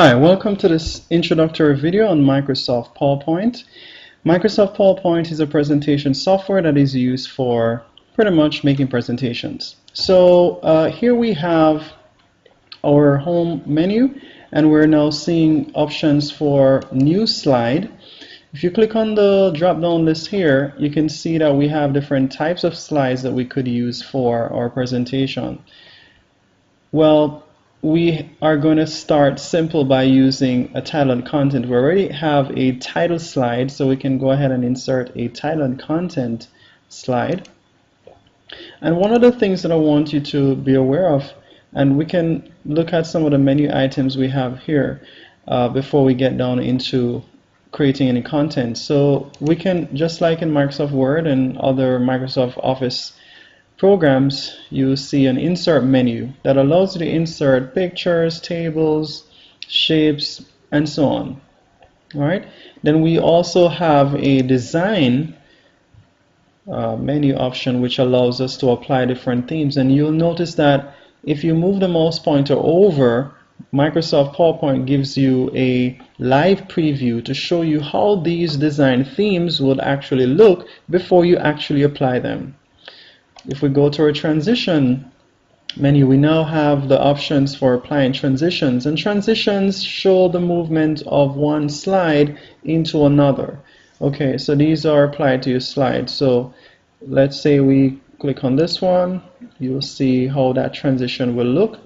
Hi, welcome to this introductory video on Microsoft PowerPoint. Microsoft PowerPoint is a presentation software that is used for pretty much making presentations. So here we have our home menu, and we're now seeing options for new slide. If you click on the drop-down list here, you can see that we have different types of slides that we could use for our presentation. Well, we are going to start simple by using a title and content. We already have a title slide, so we can go ahead and insert a title and content slide. And one of the things that I want you to be aware of, and we can look at some of the menu items we have here before we get down into creating any content. So we can, just like in Microsoft Word and other Microsoft Office programs, you see an insert menu that allows you to insert pictures, tables, shapes, and so on. All right. Then we also have a design menu option which allows us to apply different themes, and you'll notice that if you move the mouse pointer over, Microsoft PowerPoint gives you a live preview to show you how these design themes would actually look before you actually apply them. If we go to our transition menu, we now have the options for applying transitions, and transitions show the movement of one slide into another. Okay, so these are applied to your slide. So let's say we click on this one, you'll see how that transition will look.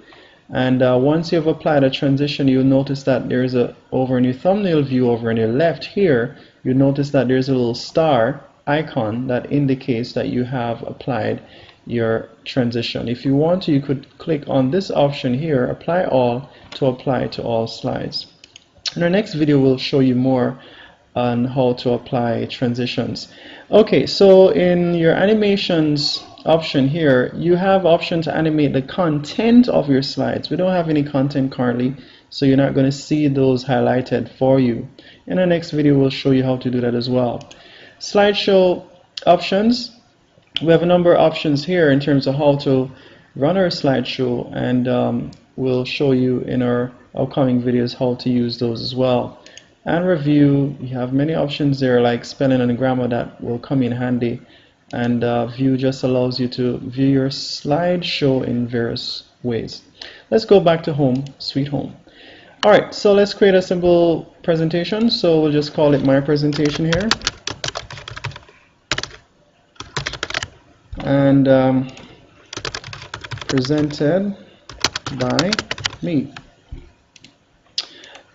And once you've applied a transition, you'll notice that there's over in your thumbnail view over in your left here, you'll notice that there's a little star icon that indicates that you have applied your transition. If you want to, you could click on this option here, apply all, to apply to all slides. In our next video, we'll show you more on how to apply transitions. Okay, so in your animations option here, you have option to animate the content of your slides. We don't have any content currently, so you're not going to see those highlighted for you. In our next video, we'll show you how to do that as well. Slideshow options. We have a number of options here in terms of how to run our slideshow, and we'll show you in our upcoming videos how to use those as well. And review, you have many options there like spelling and grammar that will come in handy, and view just allows you to view your slideshow in various ways. Let's go back to home, sweet home. Alright, so let's create a simple presentation. So we'll just call it my presentation here. And presented by me.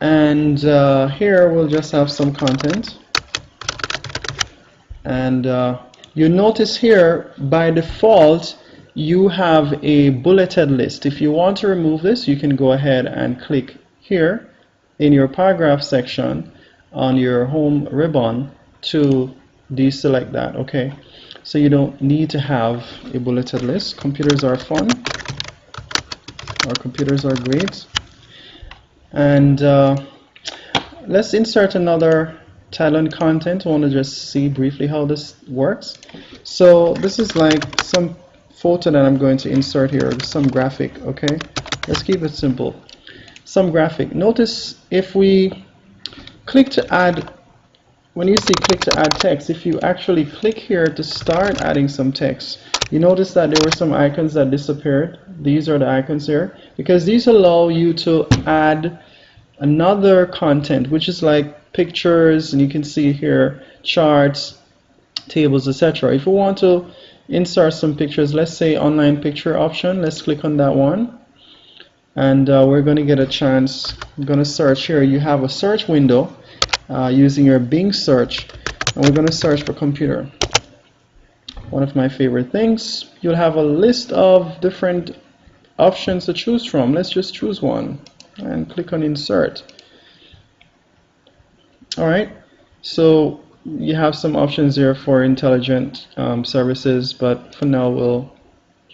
And here we'll just have some content. And you notice here by default you have a bulleted list. If you want to remove this, you can go ahead and click here in your paragraph section on your home ribbon to deselect that. Okay, so you don't need to have a bulleted list. Computers are fun. Our computers are great. And let's insert another title and content. I want to just see briefly how this works. So this is like some photo that I'm going to insert here, some graphic. Okay, let's keep it simple. Some graphic. Notice if we click to add, when you see click to add text, if you actually click here to start adding some text, you notice that there were some icons that disappeared. These are the icons here, because these allow you to add another content, which is like pictures, and you can see here charts, tables, etc. If we want to insert some pictures, let's say online picture option, let's click on that one, and we're going to get a chance. I'm going to search here. You have a search window using your Bing search, and we're going to search for computer. One of my favorite things. You'll have a list of different options to choose from. Let's just choose one and click on insert. Alright, so you have some options there for intelligent services, but for now we'll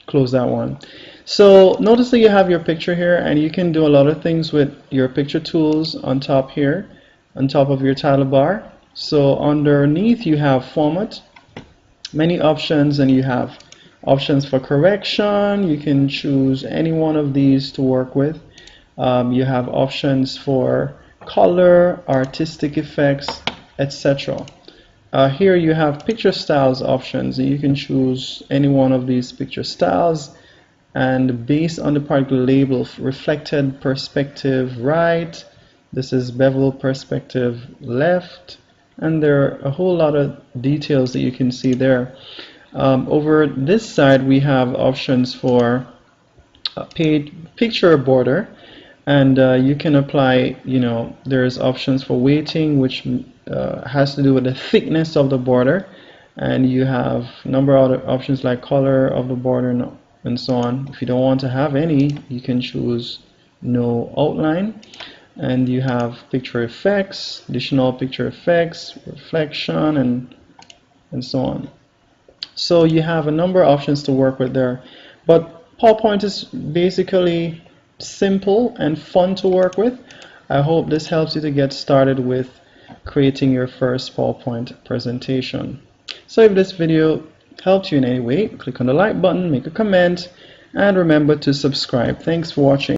close that one. So notice that you have your picture here, and you can do a lot of things with your picture tools on top here, on top of your title bar. So underneath you have format, many options, and you have options for correction. You can choose any one of these to work with. You have options for color, artistic effects, etc. Here you have picture styles options. You can choose any one of these picture styles, and based on the particular label, reflected perspective right, this is bevel perspective left, and there are a whole lot of details that you can see there. Over this side we have options for picture border, and you can apply, there's options for weighting, which has to do with the thickness of the border, and you have a number of other options like color of the border and so on. If you don't want to have any, you can choose no outline, and you have picture effects, additional picture effects, reflection, and so on. So you have a number of options to work with there, but PowerPoint is basically simple and fun to work with. I hope this helps you to get started with creating your first PowerPoint presentation. So if this video helped you in any way, click on the like button, make a comment, and remember to subscribe. Thanks for watching.